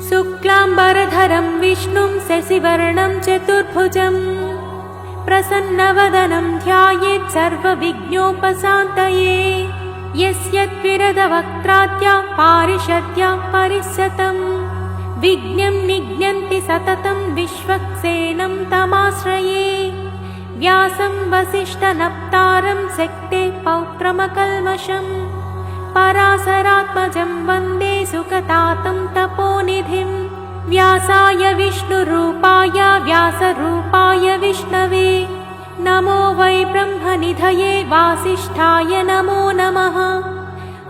शुक्लाम्बरधरं विष्णुं शशिवर्णं चतुर्भुजं प्रसन्नवदनं ध्यायेत् सर्वविघ्नोपशान्तये। यस्य त्विरदवक्त्राद्या पारिषद्या परिषतं विघ्नं निघ्नन्ति सततं विश्वक्सेनं तमाश्रये। व्यासं वसिष्ठनप्तारं शक्ते पौत्रमकल्मषं पराशरात्मजं वन्दे सुखतातं तपोनिधिं। व्यासाय विष्णुरूपाय व्यासरूपाय विष्णवे नमो वै ब्रह्मनिधये वासिष्ठाय नमो नमः।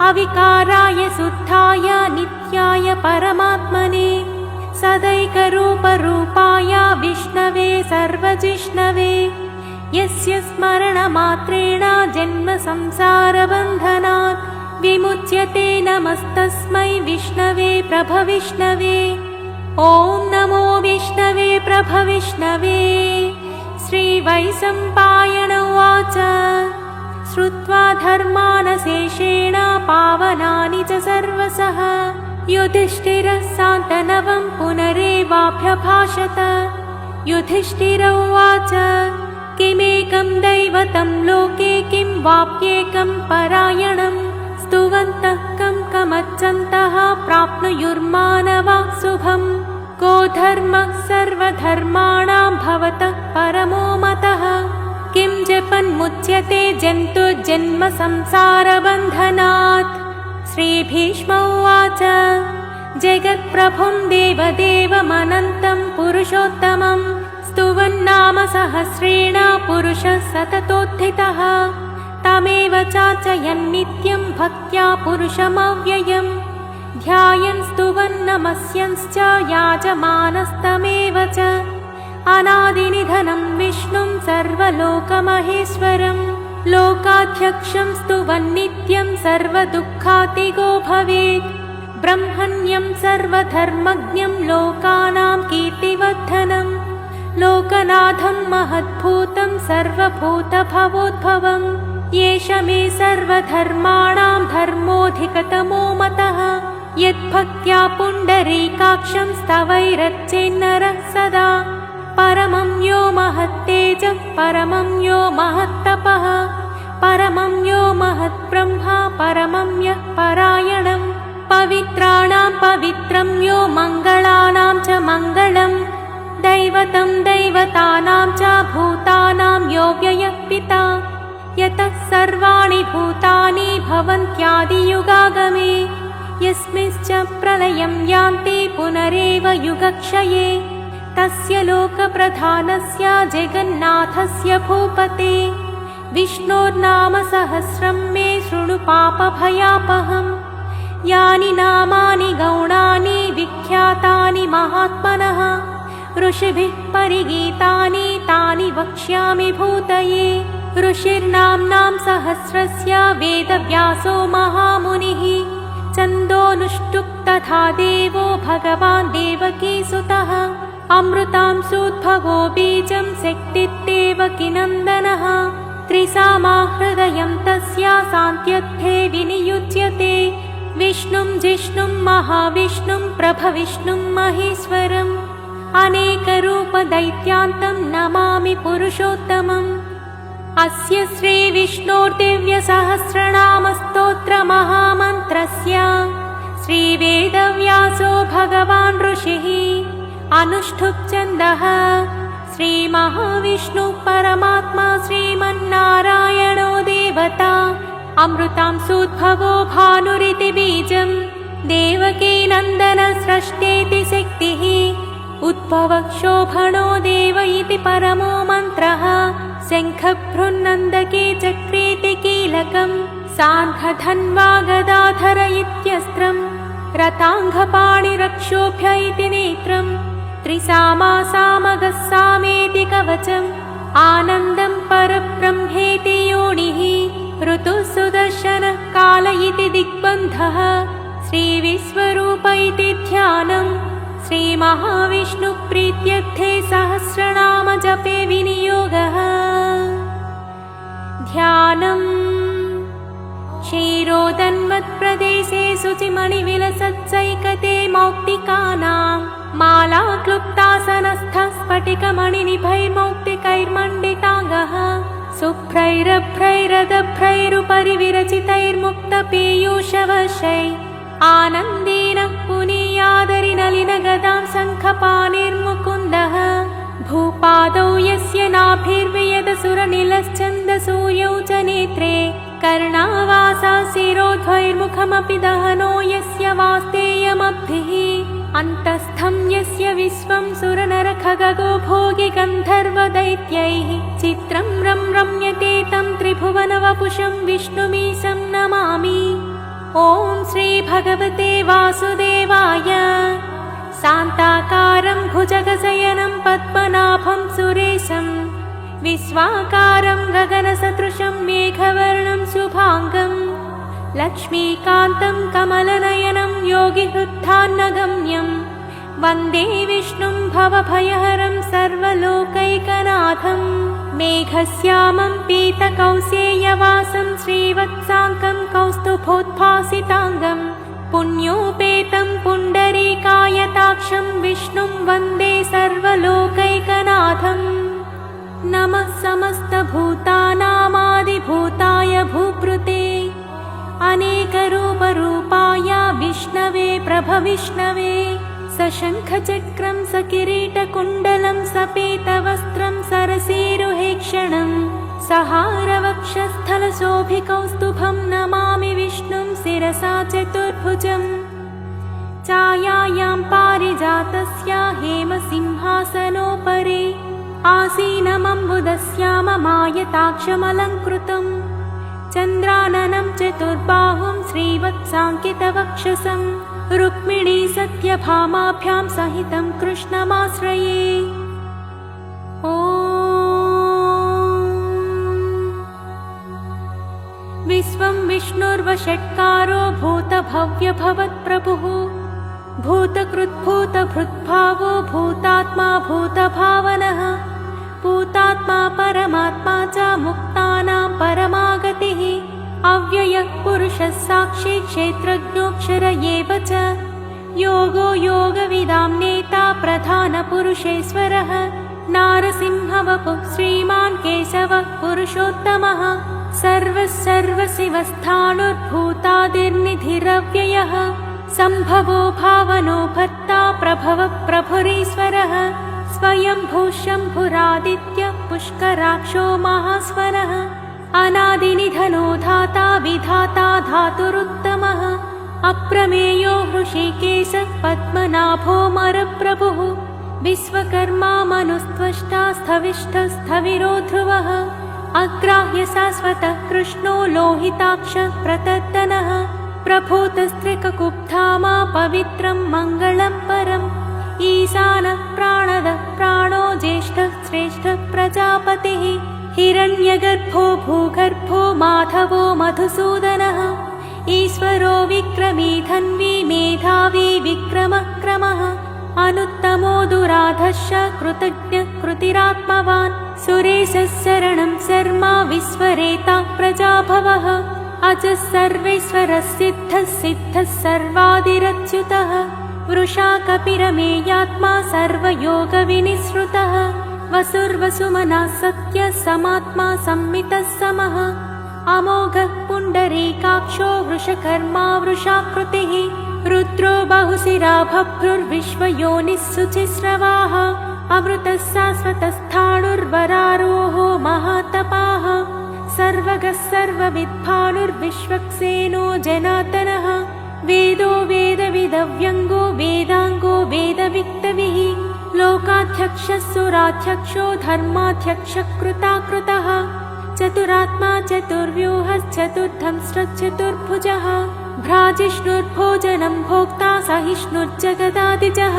अविकाराय शुद्धाय नित्याय परमात्मने सदैकरूपरूपाय विष्णवे सर्वजिष्णवे। यस्य स्मरणमात्रेण जन्मसंसारबन्धनात् विमुच्यते नमस्तस्मै विष्णवे प्रभविष्णवे। ॐ नमो विष्णवे प्रभविष्णवे। श्रीवैशम्पायन उवाच श्रुत्वा धर्मानशेषेण पावनानि च सर्वशः युधिष्ठिरः शान्तनवं पुनरेवाभ्यभाषत। युधिष्ठिर उवाच किमेकं दैवतं लोके किं वाप्येकं परायणं स्तुवन्तः कमच्चन्तः प्राप्नुयुर्मानवाः शुभम्। को धर्मः सर्वधर्माणां भवतः परमो मतः किं जपन्मुच्यते जन्तुर्जन्म संसारबन्धनात्। श्रीभीष्म उवाच जगत्प्रभुं देवदेवमनन्तं पुरुषोत्तमं स्तुवन्नाम सहस्रेण पुरुषः सततोत्थितः। तमेव चार्चयन् नित्यं भक्त्या पुरुषमव्ययम् ध्यायन् स्तुवन् नमस्यंश्च याजमानस्तमेव च। अनादिनिधनं विष्णुं सर्वलोकमहेश्वरं लोकाध्यक्षं स्तुवन् नित्यं सर्वदुःखातिगो भवेत्। ब्रह्मण्यं सर्वधर्मज्ञं लोकानां कीर्तिवर्धनं लोकनाथं महद्भूतं सर्वभूतभवोद्भवम्। एष मे सर्वधर्माणां धर्मोऽधिकतमो मतः यद्भक्त्या पुण्डरीकाक्षं स्तवैरर्चेन्नरः सदा। परमं यो महत्तेजः परमं यो महत्तपः परमं यो महद्ब्रह्मा परमं यः परायणं पवित्राणां पवित्रं यो मङ्गलानां च मङ्गलं दैवतं दैवतानां च भूतानां यो व्ययः पिता। यतः सर्वाणि भूतानि भवन्त्यादियुगागमे यस्मिंश्च प्रलयं यान्ति पुनरेव युगक्षये। तस्य लोकप्रधानस्य जगन्नाथस्य भूपते विष्णोर्नाम सहस्रं मे शृणु पापभयापहम्। यानि नामानि गौणानि विख्यातानि महात्मनः ऋषिभिः परिगीतानि तानि वक्ष्यामि भूतये। ऋषिर्नाम्नां सहस्रस्य वेदव्यासो महामुनिः छन्दोनुष्टुप् तथा देवो भगवान् देवकीसुतः। अमृतांशोद्भवो बीजं शक्तिर्देवकीनन्दनः त्रिसामाहृदयं तस्य शान्त्यर्थे विनियुज्यते। विष्णुं जिष्णुं महाविष्णुं प्रभविष्णुं महेश्वरम् अनेकरूपदैत्यान्तं नमामि पुरुषोत्तमम्। अस्य श्रीविष्णोर्दिव्यसहस्रनामस्तोत्रमहामन्त्रस्य श्रीवेदव्यासो भगवान् ऋषिः अनुष्ठुप् छन्दः। श्रीमहाविष्णुः परमात्मा श्रीमन्नारायणो देवता अमृतांशोद्भवो भानुरिति बीजं देवकीनन्दन स्रष्टेति शक्तिः उद्भवः शोभनो देव इति परमो मन्त्रः। शङ्खभ्रुन्नन्दके चक्रेति कीलकं साङ्खधन्वा गदाधर इत्यस्त्रं रताङ्गपाणिरक्षोभ्य इति नेत्रं त्रिसामा सामगः सामेति कवचम् आनन्दं परब्रह्मेति योनिः ऋतुः सुदर्शनः काल इति दिग्बन्धः श्रीविश्वरूप इति ध्यानम्। श्रीमहाविष्णुप्रीत्यर्थे सहस्रनाम जपे विनियोगः। ध्यानम् क्षीरोदन्वत्प्रदेशे शुचिमणिविलसत्सैकते मौक्तिकानां माला क्लुप्तासनस्थः स्फटिकमणिनिभैर्मौक्तिकैर्मण्डिताङ्गः शुभ्रैरभ्रैरदभ्रैरुपरि विरचितैर्मुक्तपीयूषवशै आनन्देन पुनीयादरिनलिनगदां शङ्खपाणिर्मुकुन्दः भूपादौ यस्य नाभिर्वियदसुरनिलश्चन्दसूयौ च नेत्रे कर्णावासा शिरोध्वैर्मुखमपि दहनो यस्य वास्तेयमब्धिः अन्तस्थं यस्य विश्वं सुरनरखगगो भोगि गन्धर्वदैत्यैः चित्रं रम्यते तं त्रिभुवनवपुषं विष्णुमीशं नमामि। ॐ श्रीभगवते वासुदेवाय। शान्ताकारं भुजगशयनं पद्मनाभं सुरेशं विश्वाकारं गगनसदृशं मेघवर्णं शुभाङ्गं लक्ष्मीकान्तं कमलनयनं योगिहृत्थान्नगम्यं वन्दे विष्णुं भवभयहरं सर्वलोकैकनाथं मेघश्यामं पीतकौसेयवासं श्रीवत्साङ्कं कौस्तुभोद्भासिताङ्गं पुण्योपेतं पुण्डरीकायताक्षं विष्णुं वन्दे सर्वलोकैकनाथम्। नमः समस्तभूतानामादिभूताय भूभृते अनेकरूपरूपाय विष्णवे प्रभविष्णवे सशङ्खचक्रं सकिरीटकुण्डलं सपेतवस्त्रं सरसीरुहेक्षणं सहारवक्षस्थलशोभिकौस्तुभं नमामि विष्णुं शिरसा चतुर्भुजम्। छायायां पारिजातस्य हेमसिंहासनोपरि आसीनमम्बुदस्याममायताक्षमलङ्कृतं चन्द्राननं चतुर्बाहुं श्रीवत्साङ्कितवक्षसं रुक्मिणी सत्यभामाभ्यां सहितं कृष्णमाश्रये। ॐ विश्वं विष्णुर्वषट्कारो भूतभव्यभवत्प्रभुः भूतकृद्भूतभृद्भावो भूतात्मा भूतभावनः भूतात्मा परमात्मा च मुक्तानां परमागतिः अव्ययः पुरुषः साक्षी क्षेत्रज्ञोऽक्षर एव च योगो योगविदां नेता प्रधानपुरुषेश्वरः नारसिंहवपुः श्रीमान् केशवः पुरुषोत्तमः सर्वशिवस्थाणुर्भूतादिर्निधिरव्ययः सम्भवो भावनो भर्ता प्रभवः प्रभुरीश्वरः स्वयंभू शम्भुरादित्यः पुष्कराक्षो महास्वरः अनादिनिधनो धाता विधाता धातुरुत्तमः अप्रमेयो हृषीकेशः पद्मनाभो मरप्रभुः विश्वकर्मा मनुस्त्वष्टा स्थविष्ठस्थविरो ध्रुवः अग्राह्य शाश्वतः कृष्णो लोहिताक्षः प्रतर्दनः प्रभूतस्त्रिककुब्धामा पवित्रं मङ्गलं परम् ईशानः प्राणदः प्राणो ज्येष्ठः श्रेष्ठः प्रजापतिः हिरण्यगर्भो भूगर्भो माधवो मधुसूदनः ईश्वरो विक्रमी धन्वी मेधावी विक्रमः क्रमः अनुत्तमो दुराधश्च कृतज्ञः कृतिरात्मवान् सुरेशः शरणं शर्मा विश्वरेता प्रजाभवः अजः सर्वेश्वरः सिद्धः सिद्धः सर्वादिरच्युतः वृषा कपिरमेयात्मा सर्वयोगविनिसृतः वसुर्वसुमनः सत्यः समात्मा संमितः समः अमोघः पुण्डरीकाक्षो वृषकर्मा वृषाकृतिः रुद्रो बहुशिरा बभ्रुर्विश्वयोनिः शुचिस्रवाः अमृतः शाश्वतस्थाणुर्वरारोहो महातपाः सर्वगः सर्वविद्भानुर्विश्वक्सेनो जनार्दनः वेदो वेदविदव्यङ्गो वेदाङ्गो वेदविक्तविः लोकाध्यक्षः सुराध्यक्षो धर्माध्यक्षः कृताकृतः चतुरात्मा चतुर्व्यूहश्चतुर्धंश्चतुर्भुजः भ्राजिष्णुर्भोजनं भोक्ता सहिष्णुर्जगदादिजः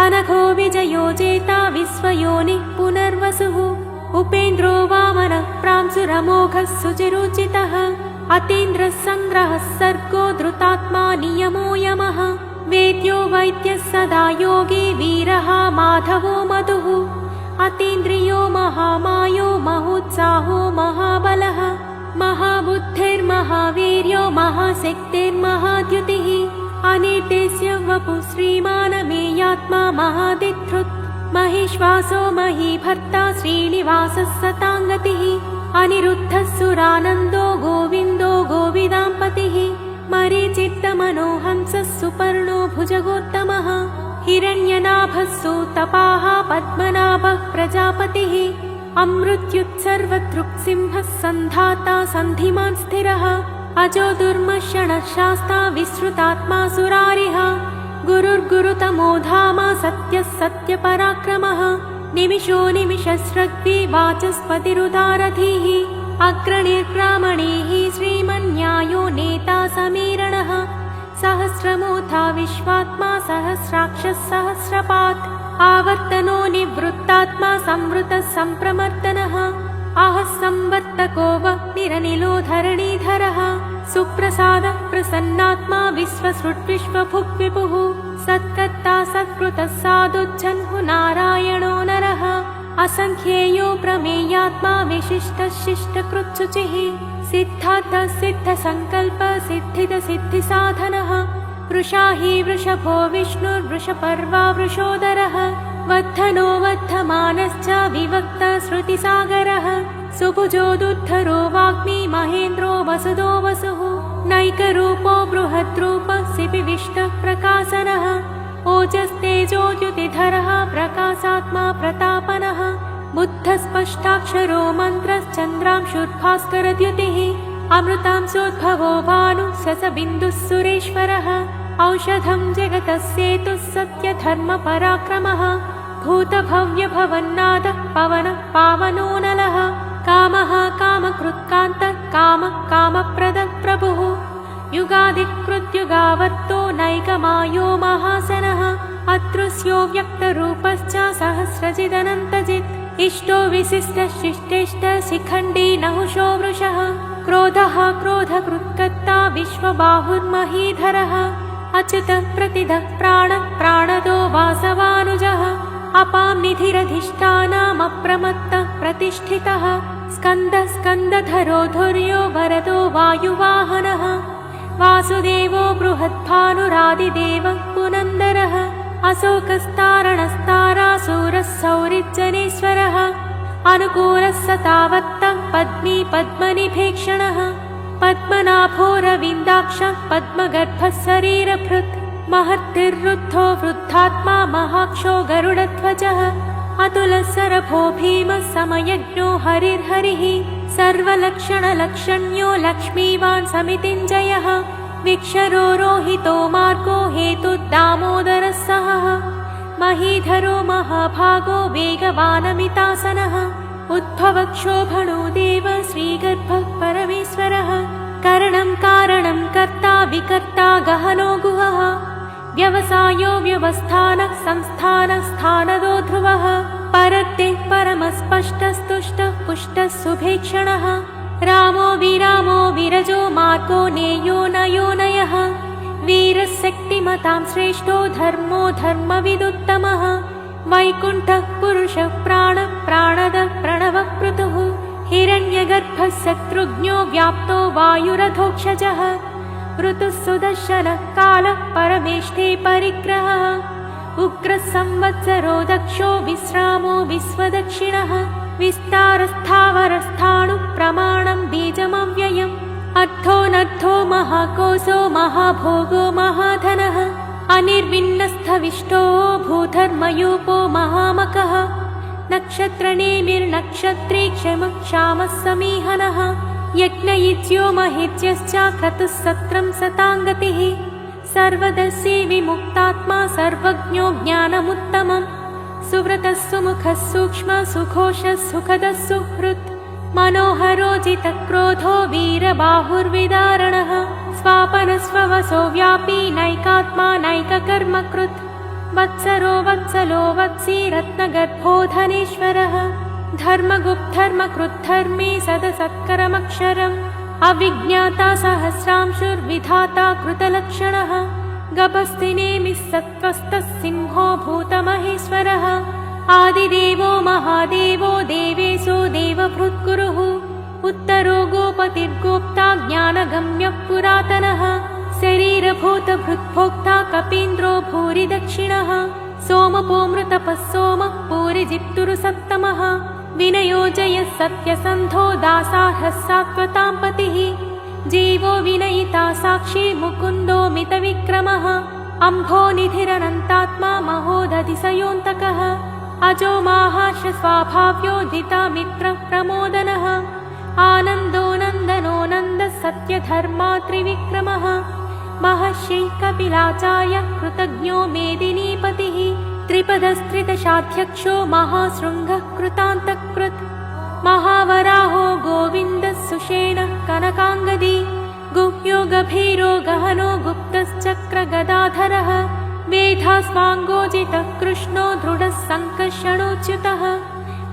अनघो विजयो जेता विश्वयोनिः पुनर्वसुः उपेन्द्रो वामनः प्रांशुरमोघः सुचिरुचितः अतीन्द्रः सङ्ग्रहः सर्गो धृतात्मा नियमो यमः वेद्यो वैद्यः सदा योगी वीरः माधवो मधुः अतीन्द्रियो महामायो महोत्साहो महाबलः महाबुद्धिर्महा महावीर्यो महाशक्तिर्महाद्युतिः अनिर्देश्य वपु श्रीमानमेयात्मा महादिधृत् महेश्वासो महीभर्ता श्रीनिवासः सताङ्गतिः अनिरुद्धः सुरानन्दो गोविन्दो गोविदाम्पतिः मरीचित्तमनोहंसः सुपर्णो भुजगोत्तमः हिरण्यनाभः सूतपाः पद्मनाभः प्रजापतिः अमृत्युत्सर्वदृक्सिंहः सन्धाता सन्धिमान् स्थिरः अजो दुर्मशणः शास्ता विश्रुतात्मा सुरारिः गुरुर्गुरुतमो धाम सत्यः सत्यपराक्रमः निमिषो निमिषस्रग्वी वाचस्पतिरुदारधीः अग्रणिर्ब्राह्मणैः श्रीमन्न्यायो नेता समीरणः सहस्रमूर्धा विश्वात्मा सहस्राक्षः सहस्रपात् आवर्तनो निवृत्तात्मा संवृतः सम्प्रमर्दनः आहः संवर्तको वह्निरनिलो धरणीधरः सुप्रसादः प्रसन्नात्मा विश्वसृड्विश्वभुग्विभुः सत्कर्ता सत्कृतः साधुज्जह्नु नारायणो नरः असंख्येयो प्रमेयात्मा विशिष्टः शिष्टकृच्छुचिः सिद्धार्थः सिद्धसङ्कल्पः सिद्धिदसिद्धिसाधनः वृषा हि वृषभो विष्णुर्वृषपर्वा वृषोदरः वर्धनो वर्धमानश्च विवक्तः श्रुतिसागरः सुभुजो दुद्धरो वाग्मी महेन्द्रो वसुदो वसुः नैकरूपो बृहद्रूपः सिपिविष्टः प्रकाशनः ओजस्तेजो युतिधरः प्रकाशात्मा प्रतापनः बुद्धस्पष्टाक्षरो मन्त्रश्चन्द्रांशुर्भास्करद्युतिः अमृतांशोद्भवो भानुः ससबिन्दुः सुरेश्वरः औषधं जगतः सेतुः सत्यधर्मपराक्रमः भूतभव्यभवन्नादः पवनः पावनो नलः कामः कामकृत्कान्तः कामः कामप्रदः प्रभुः युगादिकृत्युगावर्तो नैकमायो महासनः अदृश्यो व्यक्तरूपश्च सहस्रजिदनन्तजित् इष्टो विशिष्टः शिष्टेष्टः शिखण्डी नहुषो वृषः क्रोधः क्रोधकृत्कर्ता विश्वबाहुर्महीधरः अच्युतः प्रतिदः प्राणः प्राणदो वासवानुजः अपां निधिरधिष्ठानमप्रमत्तः प्रतिष्ठितः स्कन्दः स्कन्दधरो धुर्यो वरदो वायुवाहनः वासुदेवो बृहद्भानुरादिदेवः पुनन्दरः अशोकस्तारणस्तारासूरः सौरिज्जनेश्वरः अनुकूलः सतावत्तः पद्मी पद्मनिभेक्षणः पद्मनाभोरविन्दाक्षः पद्मगर्भः शरीरभृत् महर्तिर्वृद्धो वृद्धात्मा महाक्षो गरुडध्वजः अतुलः सरभो भीमः समयज्ञो हरिर्हरिः सर्वलक्षणलक्षण्यो लक्ष्मीवान् समितिञ्जयः विक्षरो रोहितो मार्गो हेतुर्दामोदरः सहः महीधरो महाभागो वेगवानमितासनः उद्भवक्षोभणो देव श्रीगर्भः परमेश्वरः करणं कारणं कर्ता विकर्ता गहनो गुहः व्यवसायो व्यवस्थानः संस्थानः स्थानदो ध्रुवः परत्ते परमस्पष्टस्तुष्टः पुष्टः सुभेक्षणः रामो विरामो विरजो मार्गो नेयो नयो नयः वीरः शक्तिमतां श्रेष्ठो धर्मो धर्मविदुत्तमः वैकुण्ठः पुरुषः प्राणः प्राणदः प्रणवः पृथुः हिरण्यगर्भः शत्रुघ्नो व्याप्तो वायुरथोक्षजः ऋतुः सुदर्शनः कालः परमेष्ठे परिग्रहः उग्रः संवत्सरो दक्षो विश्रामो विश्वदक्षिणः विस्तारस्थावरस्थाणुः प्रमाणं बीजमव्ययम् अर्थोऽनर्थो महाकोशो महाभोगो महाधनः अनिर्विन्नस्थविष्टो भूधर्मयूपो महामकः नक्षत्रनेमिर्नक्षत्रे क्षमः क्षामः समीहनः यज्ञयुज्यो महिज्यश्च क्रतुः सत्रं सताङ्गतिः सर्वदर्शी विमुक्तात्मा सर्वज्ञो ज्ञानमुत्तमम् सुव्रतः सुमुखः सूक्ष्मः सुघोषः सुखदः सुहृत् मनोहरो जितक्रोधो वीरबाहुर्विदारणः स्वापनस्ववसो व्यापी नैकात्मा नैककर्मकृत् वत्सरो वत्सलो वत्सी रत्नगर्भो धनेश्वरः धर्मगुप्धर्मकृद्धर्मे सदसत्करमक्षरम् अविज्ञाता सहस्रांशुर्विधाता कृतलक्षणः गभस्तिनेमिः सत्त्वस्तः सिंहो भूतमहेश्वरः आदिदेवो महादेवो देवेशो देवभृत्कुरुः उत्तरो गोपतिर्गोप्ता ज्ञानगम्यः पुरातनः शरीरभूतभृद्भोक्ता कपीन्द्रो भूरि दक्षिणः सोमपोमृतपः सोमः पूरिजित्तुरु सप्तमः विनयोजयः सत्यसन्धो दासार्हः सात्वतां पतिः जीवो विनयिता साक्षी मुकुन्दो मितविक्रमः अम्भोनिधिरनन्तात्मा महोदधिसयोऽन्तकः अजो माहाश स्वाभाव्योदिता मित्रः प्रमोदनः आनन्दो नन्दनो नन्दः सत्यधर्मा त्रिविक्रमः महर्षि कपिलाचार्य कृतज्ञो मेदिनीपतिः त्रिपदस्त्रिदशाध्यक्षो महाशृङ्गः कृतान्तकृत् महावराहो गोविन्दः सुषेणः कनकाङ्गदी गुह्यो गभीरो गहनो गुप्तश्चक्रगदाधरः मेधास्वाङ्गोजितः कृष्णो दृढः सङ्कर्षणोच्युतः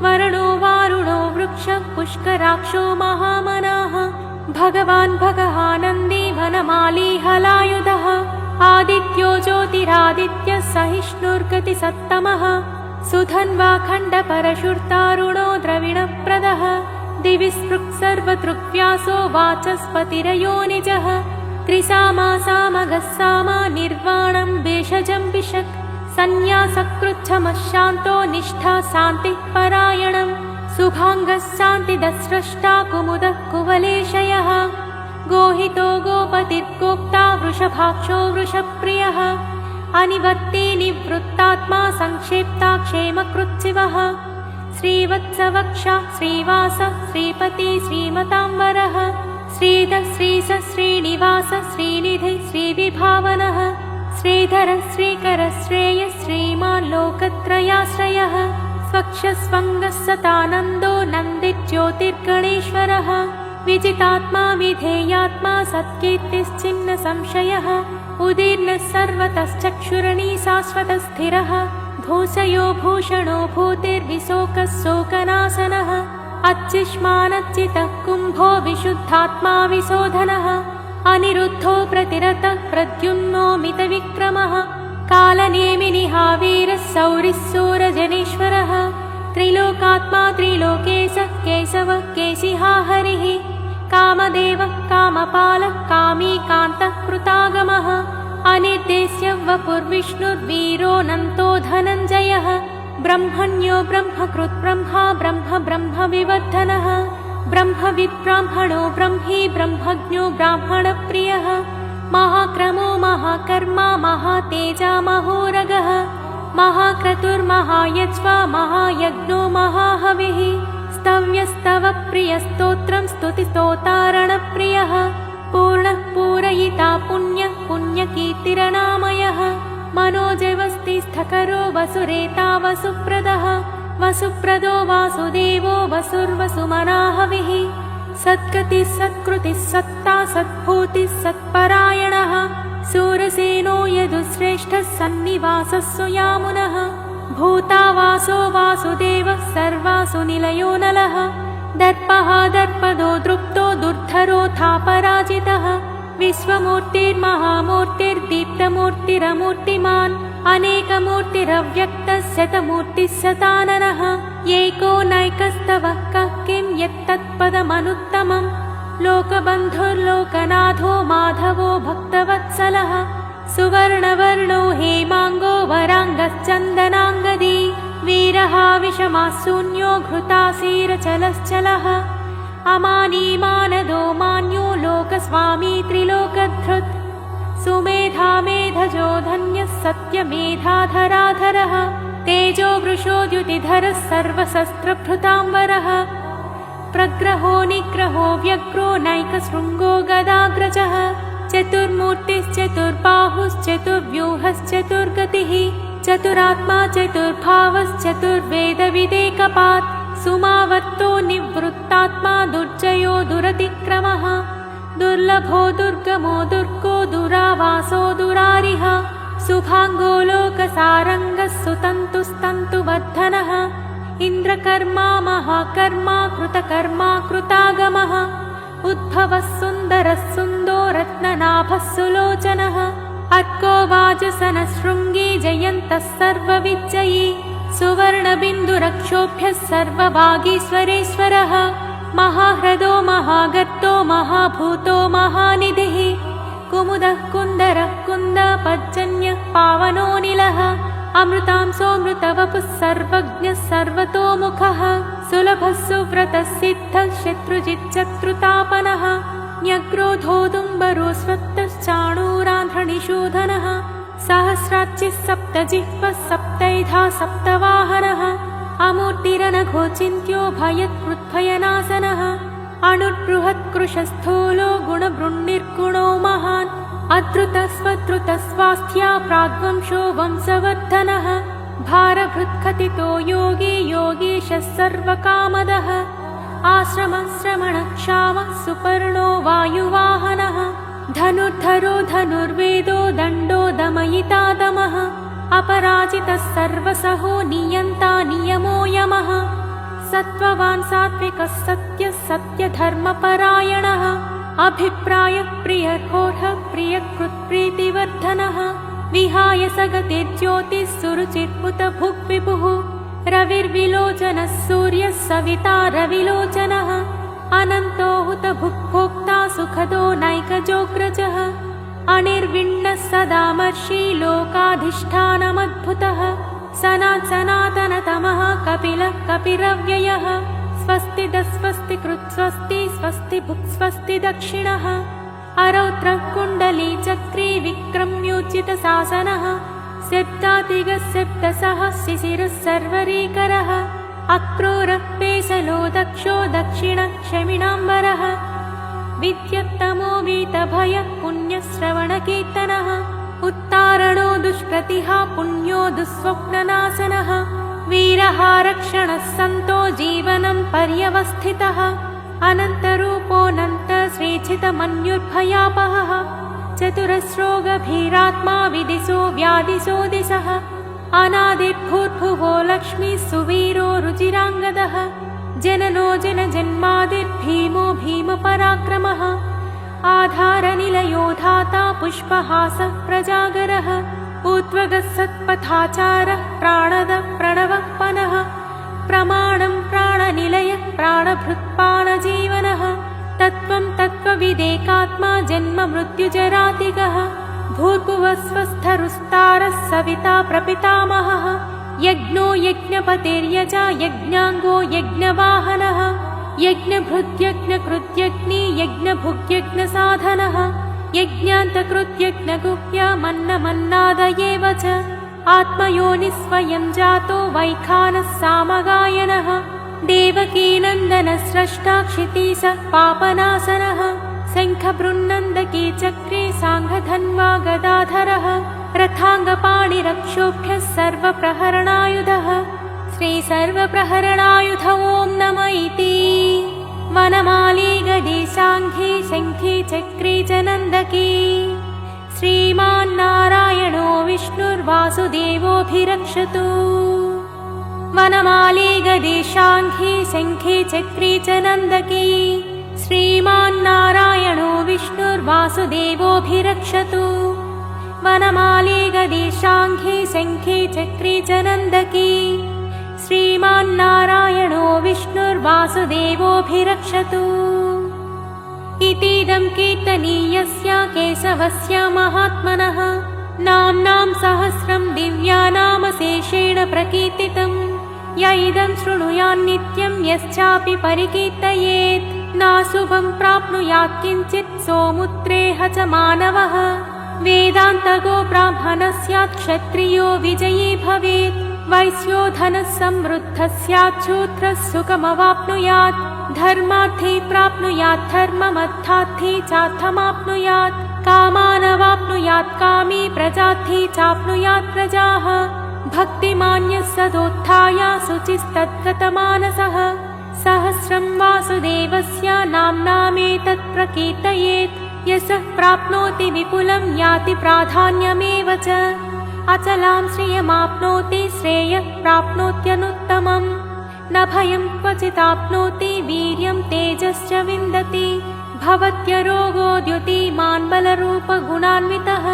वरुणो वारुणो वृक्षः पुष्कराक्षो महामनाः भगवान् भगहानन्दी वनमाली हलायुधः आदित्यो ज्योतिरादित्यः सहिष्णुर्गतिसत्तमः सुधन्वा खण्डपरशुर्तारुणो द्रविणप्रदः दिवि स्पृक् सर्वदृग्व्यासो वाचस्पतिरयो निजः त्रिसामासामगः सामा निर्वाणं भेषजं विशक् सन्न्यासकृच्छमशान्तो निष्ठा शान्तिः परायणम् शुभाङ्गः शान्तिदस्रष्टा कुमुदः कुवलेशयः गोहितो गोपतिर्गोप्ता वृषभाक्षो वृषप्रियः अनिवर्ती निवृत्तात्मा संक्षेप्ता क्षेमकृच्छिवः श्रीवत्सवक्षा श्रीवास श्रीपति श्रीमताम्बरः श्रीधः श्रीस श्रीनिवास श्रीनिधि श्रीविभावनः श्रीधर श्रीकर श्रेय श्रीमान् लोकत्रयाश्रयः स्वक्षस्वङ्गः सतानन्दो नन्दिज्योतिर्गणेश्वरः विजितात्मा विधेयात्मा सत्कीर्तिश्चिन्न संशयः उदीर्णः सर्वतश्चक्षुरणी शाश्वतस्थिरः भूषयो भूषणो भूतिर्विशोकः शोकनाशनः अच्छिष्मानच्चितः कुम्भो विशुद्धात्मा विशोधनः अनिरुद्धो प्रतिरतः प्रद्युम्नो मितविक्रमः कालनेमिनिहावीरः सौरिः सूरजनेश्वरः त्रिलोकात्मा त्रिलोकेशः केशवः केशिहा हरिः कामदेवः कामपालः कामीकान्तः कृतागमः अनिर्देश्य वपुर्विष्णुर्वीरोऽनन्तो धनञ्जयः ब्रह्मण्यो ब्रह्मकृत् ब्रह्मा ब्रह्म ब्रह्मविवर्धनः ब्रह्मविद् ब्राह्मणो ब्रह्मी ब्रह्मज्ञो ब्राह्मणप्रियः महाक्रमो महाकर्मा महातेजा महोरगः महाक्रतुर्महायज्वा महायज्ञो महाहविः स्तव्यस्तवप्रियस्तोत्रं स्तुतिस्तोतारणप्रियः पूर्णः पूरयिता पुण्यः पुण्यकीर्तिरनामयः मनोजवस्तिस्थकरो वसुरेता वसुप्रदः वसुप्रदो वासुदेवो वसुर्वसुमनाहविः सद्गतिः सत्कृतिः सत्ता सद्भूतिः सत्परायणः सूरसेनो यदुश्रेष्ठः सन्निवासः सुयामुनः भूतावासो वासुदेवः सर्वासु निलयो नलः दर्पः दर्पदो दृप्तो दुर्धरोऽथा पराजितः विश्वमूर्तिर्महामूर्तिर्दीप्तमूर्तिरमूर्तिमान् अनेकमूर्तिरव्यक्तः शतमूर्तिः शताननः एको नैकस्तवः कः किं यत्तत्पदमनुत्तमम् लोकबन्धुर्लोकनाथो माधवो भक्तवत्सलः सुवर्णवर्णो हेमाङ्गो वराङ्गश्चन्दनाङ्गदी वीरः विषमाशून्यो घृतासीरचलश्चलः अमानीमानदो मान्यो लोकस्वामी त्रिलोकधृत् सुमेधा मेधजो धन्यः सत्यमेधाधराधरः तेजो वृषो द्युतिधरः सर्वशस्त्रभृताम्बरः प्रग्रहो निग्रहो व्यग्रो नैकशृङ्गो गदाग्रजः चतुर्मूर्तिश्चतुर्बाहुश्चतुर्व्यूहश्चतुर्गतिः चतुरात्मा चतुर्भावश्चतुर्वेदविदेकपात् सुमावर्तो निवृत्तात्मा दुर्जयो दुरतिक्रमः दुर्लभो दुर्गमो दुर्गो दुरावासो दुरारिः शुभाङ्गो लोकसारङ्गः सुतन्तुस्तन्तुवर्धनः इन्द्रकर्मा महाकर्मा कृतकर्मा कृतागमः उद्भवः सुन्दरः सुन्दो रत्ननाभः सुलोचनः अर्को वाजसनः शृङ्गी जयन्तः सर्वविजयी सुवर्णबिन्दुरक्षोभ्यः सर्वभागीश्वरेश्वरः महाह्रदो महागर्तो महाभूतो महानिधिः कुमुदः कुन्दरः कुन्दपज्जन्यः पावनोऽनिलः अमृतांसोऽमृतवपुः सर्वज्ञः सर्वतोमुखः सुलभः सुव्रतः सिद्धः शत्रुजिच्चत्रुतापनः न्यग्रोधोदुम्बरो स्वत्तश्चाणूरान्ध्रनिषूदनः सहस्राच्चिः सप्तजिह्वः सप्तैधा सप्तवाहनः अमूर्तिरनघोचिन्त्यो भयत्कृद्भयनाशनः अणुर्बृहत्कृशस्थूलो गुणबृन्निर्गुणो महान् अद्रुतस्वद्रुतस्वास्थ्या प्राग्वंशो वंशवर्धनः भारभृत्कथितो योगी योगीशः सर्वकामदः आश्रमश्रमणक्षामः सुपर्णो वायुवाहनः धनुर्धरो धनुर्वेदो दण्डो दमयिता दमः अपराजितः सर्वसहो नियन्ता नियमो यमः सत्त्ववान् सात्विकः सत्यः सत्यधर्मपरायणः अभिप्रायः प्रियर्होर्हः प्रियकृत्प्रीतिवर्धनः विहाय सगतिर्ज्योतिः सुरुचिर्भुत भुग्विभुः रविर्विलोचनः सूर्यः सविता रविलोचनः अनन्तो हुत भुग्भोक्ता सुखदो नैकजोग्रजः अनिर्विण्णः सदामर्षि लोकाधिष्ठानमद्भुतः सनातनतमः कपिलः कपिरव्ययः स्वस्ति दस्वस्ति कृत्स्वस्ति स्वस्ति भुक्स्वस्ति दक्षिणः अरौत्रः कुण्डली चक्री विक्रम्योचितशासनः सिद्धातिगसिद्धसः शिशिरः सर्वरीकरः अक्रूरः पेशलो दक्षो दक्षिणः क्षमिणाम्बरः विद्युत्तमो वीतभयः पुण्यश्रवणकीर्तनः उत्तारणो दुष्कृतिः पुण्यो दुःस्वप्ननाशनः वीरः रक्षणः सन्तो जीवनं पर्यवस्थितः अनन्तरूपोऽनन्तः श्रीचितमन्युर्भयापहः चतुरस्रोगभीरात्मा विदिशो व्यादिशो दिशः अनादिर्भूर्भुवो लक्ष्मीः सुवीरो रुचिराङ्गदः जननो जनजन्मादिर्भीमो भीमपराक्रमः आधारनिलयो धाता पुष्पहासः प्रजागरः ऊर्ध्वगः सत्पथाचारः प्राणदः प्रणवः पनः प्रमाणं प्राणनिलयः प्राणभृत्पाणजीवनः तत्त्वं तत्त्वविदेकात्मा जन्म मृत्युजरातिगः भूर्भुवस्वस्थरुस्तारः सविता प्रपितामहः यज्ञो यज्ञपतिर्यजा यज्ञाङ्गो यज्ञवाहनः यज्ञभृद्यज्ञकृत्यग्नि यज्ञभुग्यज्ञसाधनः यज्ञान्तकृत्यज्ञगुह्यमन्नमन्नादयेव च आत्मयोनिस्वयं जातो वैखानः सामगायनः देवकीनन्दनस्रष्टा क्षितीशः पापनाशनः शङ्खबृन्नन्दकी चक्रे साङ्घधन्वा गदाधरः रथाङ्गपाणिरक्षोभ्यः सर्वप्रहरणायुधः श्रीसर्वप्रहरणायुध ॐ नम इति वनमाली गदे साङ्घी शङ्खी चक्री च नन्दकी श्रीमान्नारायणो विष्णुर्वासुदेवोऽभिरक्षतु वनमाली गदे शाङ्घी शङ्खी चक्री च नन्दकी श्रीमान्नारायणो विष्णुर्वासुदेवोऽभिरक्षतु वनमाली गदे शाङ्घी शङ्खी चक्री च नन्दकी श्रीमान्नारायणो विष्णुर्वासुदेवोऽभिरक्षतु इतीदं कीर्तनीयस्य केशवस्य महात्मनः नाम्नां सहस्रं दिव्यानामशेषेण प्रकीर्तितं य इदं शृणुयान्नित्यं यश्चापि परिकीर्तयेत् नाशुभं प्राप्नुयात् किञ्चित् सोमुत्रेह च मानवः वेदान्तगो ब्राह्मणः स्यात् क्षत्रियो विजयी भवेत् वैश्यो धनः समृद्धः स्यात् शूद्रः सुखमवाप्नुयात् धर्मार्थी प्राप्नुयात् धर्ममर्थार्थी चार्थमाप्नुयात् कामानवाप्नुयात् कामी प्रजार्थी चाप्नुयात् प्रजाः भक्तिमान्यः सदोत्थाय शुचिस्तद्गतमानसः सहस्रं वासुदेवस्य नाम्नामेतत् प्रकीर्तयेत् यशः प्राप्नोति विपुलं याति प्राधान्यमेव च अचलां श्रियमाप्नोति श्रेयः प्राप्नोत्यनुत्तमम् न भयं क्वचिदाप्नोति वीर्यं तेजश्च विन्दति भवत्यरोगोद्युतिमान् बलरूपगुणान्वितः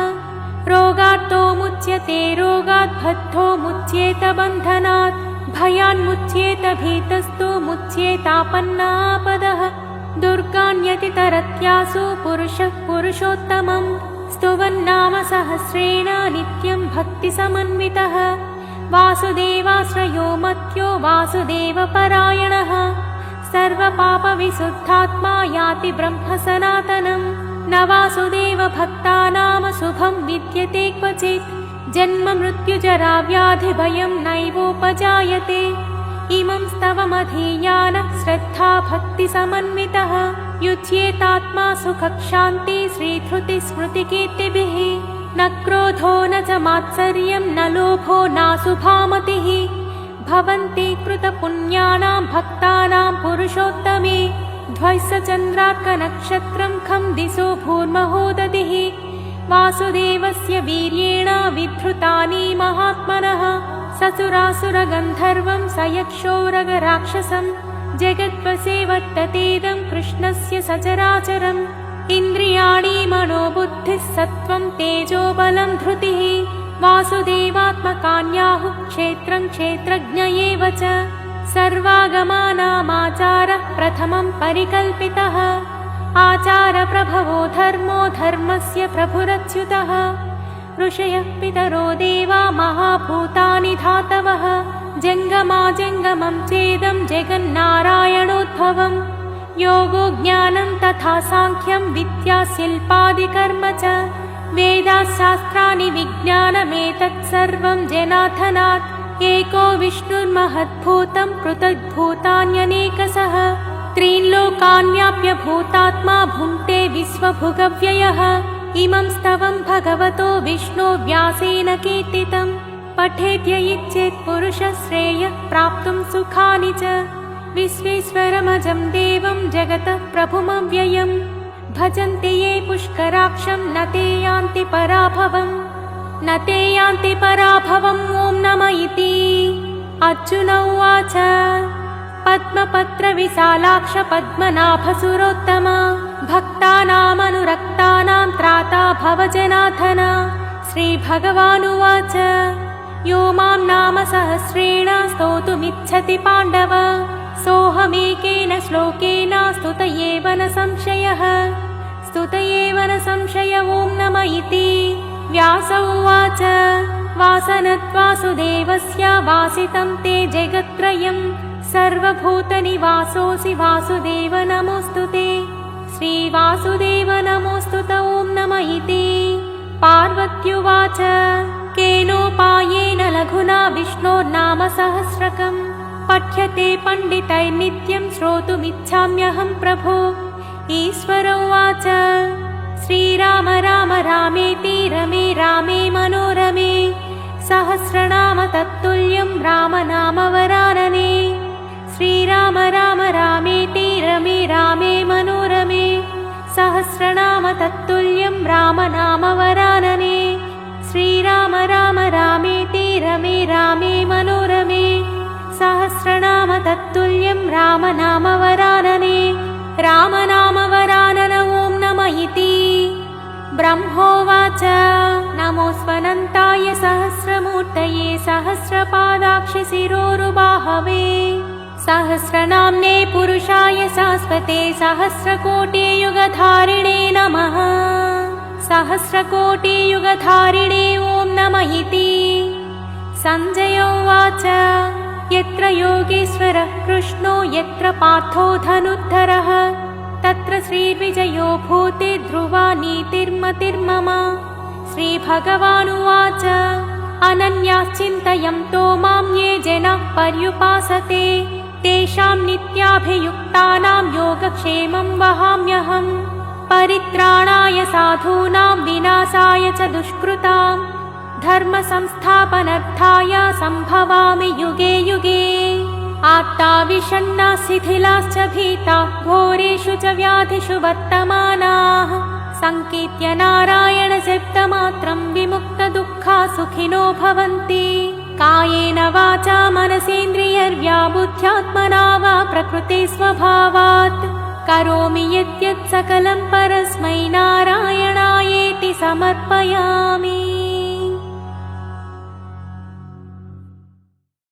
रोगार्तो मुच्यते रोगात् बद्धो मुच्येत बन्धनात् भयान्मुच्यते मुच्येत भीतस्तु मुच्येतापन्नापदः दुर्गान्यतितरत्यासु पुरुषः पुरुषोत्तमम् स्तुवन्नाम सहस्रेण नित्यं भक्तिसमन्वितः वासुदेवाश्रयो मत्यो वासुदेवपरायणः सर्वपापविशुद्धात्मा याति ब्रह्म सनातनम् न वासुदेवभक्तानां शुभं विद्यते क्वचित् जन्म मृत्युजरा व्याधिभयं नैवोपजायते इमं स्तवमधीयानः श्रद्धा भक्तिसमन्वितः युज्येतात्मा सुखक्षान्ति श्रीधृतिस्मृतिकीर्तिभिः न क्रोधो न च मात्सर्यं न लोभो नाशुभामतिः भवन्ति कृतपुण्यानां भक्तानां पुरुषोत्तमे ध्वजचन्द्रार्कनक्षत्रं खं दिशो भूर्महोदधिः वासुदेवस्य वीर्येण विधृतानि महात्मनः ससुरासुरगन्धर्वं सयक्षोरगराक्षसं जगद्वसे वर्ततेदं कृष्णस्य सचराचरम् इन्द्रियाणि मनोबुद्धिः सत्त्वं तेजो बलं धृतिः वासुदेवात्मकान्याहुः क्षेत्रं क्षेत्रज्ञ एव च सर्वागमानामाचारः प्रथमं परिकल्पितः आचारप्रभवो धर्मो धर्मस्य प्रभुरच्युतः ऋषयः पितरो देवा महाभूतानि धातवः जङ्गमाजङ्गमं चेदं जगन्नारायणोद्भवम् योगो ज्ञानं तथा साङ्ख्यं विद्या शिल्पादिकर्म च वेदाशास्त्राणि विज्ञानमेतत् सर्वं जनार्दनात् एको विष्णुर्महद्भूतं पृथग्भूतान्यनेकशः त्रीन् लोकान् व्याप्य भूतात्मा भुङ्क्ते विश्वभुगव्ययः इमं स्तवं भगवतो विष्णो व्यासेन कीर्तितं पठेद्य इच्छेत् पुरुषः श्रेयः प्राप्तुं सुखानि च विश्वेश्वरमजं देवं जगतः प्रभुमव्ययम् भजन्ति ये पुष्कराक्षं न ते यान्ति पराभवम् न ते यान्ति पराभवम् ॐ नमः इति अर्जुन उवाच पद्मपत्रविशालाक्ष पद्मनाभसुरोत्तम भक्तानामनुरक्तानां त्राता भव जनार्दन श्रीभगवानुवाच यो मां नाम सहस्रेण स्तोतुमिच्छति पाण्डव सोऽहमेकेन श्लोकेन स्तुत एव न संशयः स्तुत एव न संशय ॐ नमः इति व्यास उवाच वासनत्वासुदेवस्य वासितं ते जगत्त्रयम् सर्वभूतनिवासोऽसि वासुदेव नमोऽस्तु ते श्रीवासुदेव नमोऽस्तु ॐ नमः इति पार्वत्युवाच केनोपायेन लघुना विष्णोर्नाम सहस्रकम् पठ्यते पण्डितैर्नित्यं श्रोतुमिच्छाम्यहं प्रभो ईश्वर उवाच श्रीराम राम रामेति रमे रामे मनोरमे सहस्रनाम तत्तुल्यं रामनामवरानने श्रीराम राम रामेति रमे रामे मनोरमे सहस्रनाम तत्तुल्यं रामनामवरानने श्रीराम राम रामेति रमे रामे मनोरमे सहस्रनाम तत्तुल्यं रामनामवरानने रामनामवरानन ॐ नमः इति ब्रह्मोवाच नमोऽस्त्वनन्ताय सहस्रमूर्तये सहस्रपादाक्षशिरोरुबाहवे सहस्रनाम्ने पुरुषाय शाश्वते सहस्रकोटियुगधारिणे नमः सहस्रकोटियुगधारिणे ॐ नमः इति सञ्जय उवाच यत्र योगेश्वरः कृष्णो यत्र पार्थो धनुर्धरः तत्र श्रीर्विजयो भूते ध्रुवा नीतिर्मतिर्मम श्रीभगवानुवाच अनन्याश्चिन्तयन्तो मां ये जनाः पर्युपासते तेषां नित्याभियुक्तानां योगक्षेमं वहाम्यहम् परित्राणाय साधूनां विनाशाय च दुष्कृताम् धर्मसंस्थापनार्थाय सम्भवामि युगे युगे आत्ता विषण्णा शिथिलाश्च भीताः घोरेषु च व्याधिषु वर्तमानाः सङ्कीर्त्य नारायणशब्दमात्रं विमुक्तदुःखा सुखिनो भवन्ति कायेन वाचा मनसेन्द्रियर्व्या बुद्ध्यात्मना वा प्रकृते स्वभावात् करोमि यद्यत् सकलं परस्मै नारायणायेति समर्पयामि।